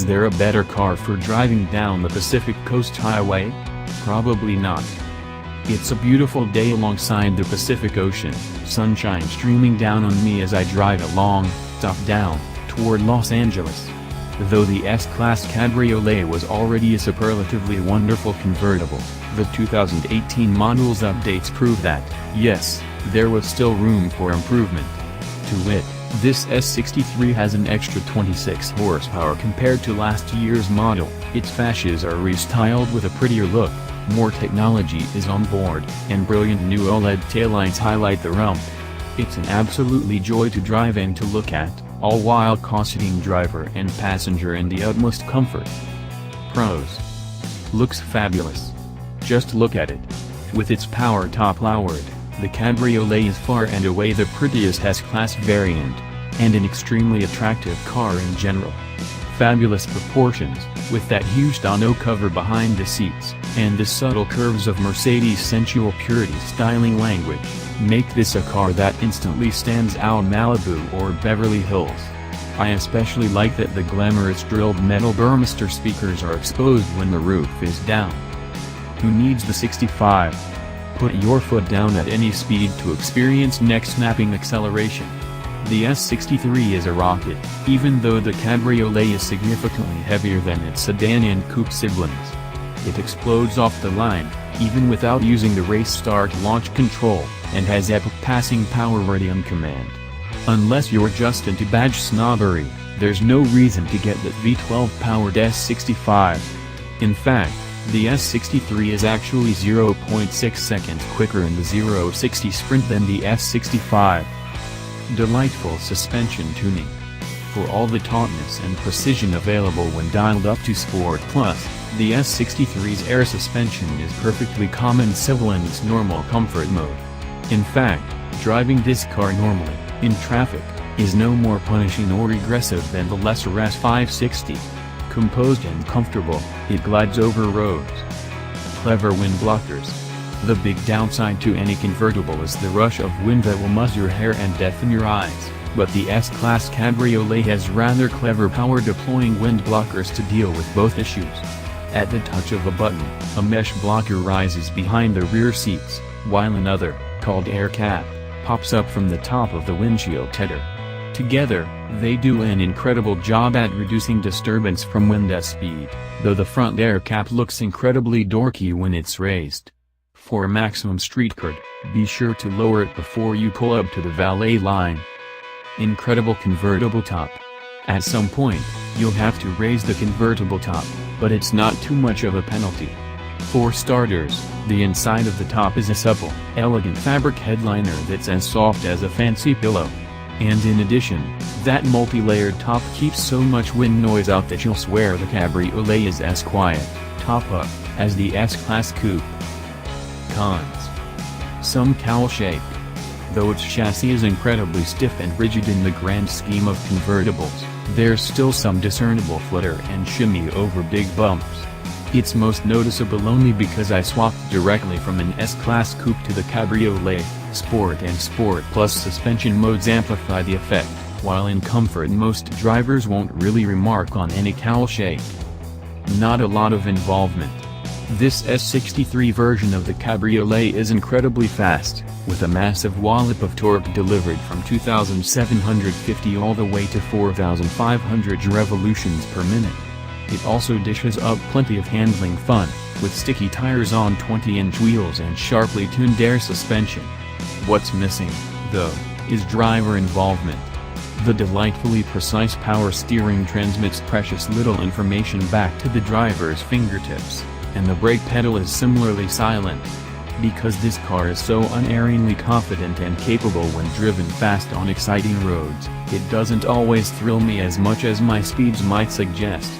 there a better car for driving down the Pacific Coast Highway? Probably not. It's a beautiful day alongside the Pacific Ocean, sunshine streaming down on me as I drive along, top down, toward Los Angeles. Though the S-Class Cabriolet was already a superlatively wonderful convertible, the 2018 model's updates prove that, yes, there was still room for improvement. To wit, this S63 has an extra 26 horsepower compared to last year's model, its fascias are restyled with a prettier look, more technology is on board, and brilliant new OLED taillights highlight the rump. It's an absolutely joy to drive and to look at, all while cosseting driver and passenger in the utmost comfort. Pros. Looks fabulous. Just look at it. With its power top lowered, the Cabriolet is far and away the prettiest S-Class variant, and an extremely attractive car in general. Fabulous proportions, with that huge tonneau cover behind the seats, and the subtle curves of Mercedes' sensual purity styling language, make this a car that instantly stands out Malibu or Beverly Hills. I especially like that the glamorous drilled metal Burmester speakers are exposed when the roof is down. Who needs the 65? Put your foot down at any speed to experience neck-snapping acceleration. The S63 is a rocket, even though the Cabriolet is significantly heavier than its sedan and coupe siblings. It explodes off the line, even without using the race start launch control, and has epic passing power ready on command. Unless you're just into badge snobbery, there's no reason to get that V12-powered S65. In fact, the S63 is actually 0.6 seconds quicker in the 0-60 sprint than the S65. Delightful suspension tuning. For all the tautness and precision available when dialed up to Sport Plus, the S63's air suspension is perfectly common-civil in its normal comfort mode. In fact, driving this car normally, in traffic, is no more punishing or regressive than the lesser S560. Composed and comfortable, it glides over roads. Clever wind blockers. The big downside to any convertible is the rush of wind that will muzz your hair and deafen your eyes, but the S-Class Cabriolet has rather clever power-deploying wind blockers to deal with both issues. At the touch of a button, a mesh blocker rises behind the rear seats, while another, called Air Cap, pops up from the top of the windshield header. Together, they do an incredible job at reducing disturbance from wind at speed, though the front air cap looks incredibly dorky when it's raised. For maximum street cred, be sure to lower it before you pull up to the valet line. Incredible convertible top. At some point, you'll have to raise the convertible top, but it's not too much of a penalty. For starters, the inside of the top is a supple, elegant fabric headliner that's as soft as a fancy pillow. And in addition, that multi-layered top keeps so much wind noise out that you'll swear the Cabriolet is as quiet, top up, as the S-Class Coupe. Cons. Some cowl shape. Though its chassis is incredibly stiff and rigid in the grand scheme of convertibles, there's still some discernible flutter and shimmy over big bumps. It's most noticeable only because I swapped directly from an S-Class Coupe to the Cabriolet. Sport and Sport Plus suspension modes amplify the effect, while in comfort most drivers won't really remark on any cowl shake. Not a lot of involvement. This S63 version of the Cabriolet is incredibly fast, with a massive wallop of torque delivered from 2,750 all the way to 4,500 revolutions per minute. It also dishes up plenty of handling fun, with sticky tires on 20-inch wheels and sharply tuned air suspension. What's missing, though, is driver involvement. The delightfully precise power steering transmits precious little information back to the driver's fingertips, and the brake pedal is similarly silent. Because this car is so unerringly confident and capable when driven fast on exciting roads, it doesn't always thrill me as much as my speeds might suggest.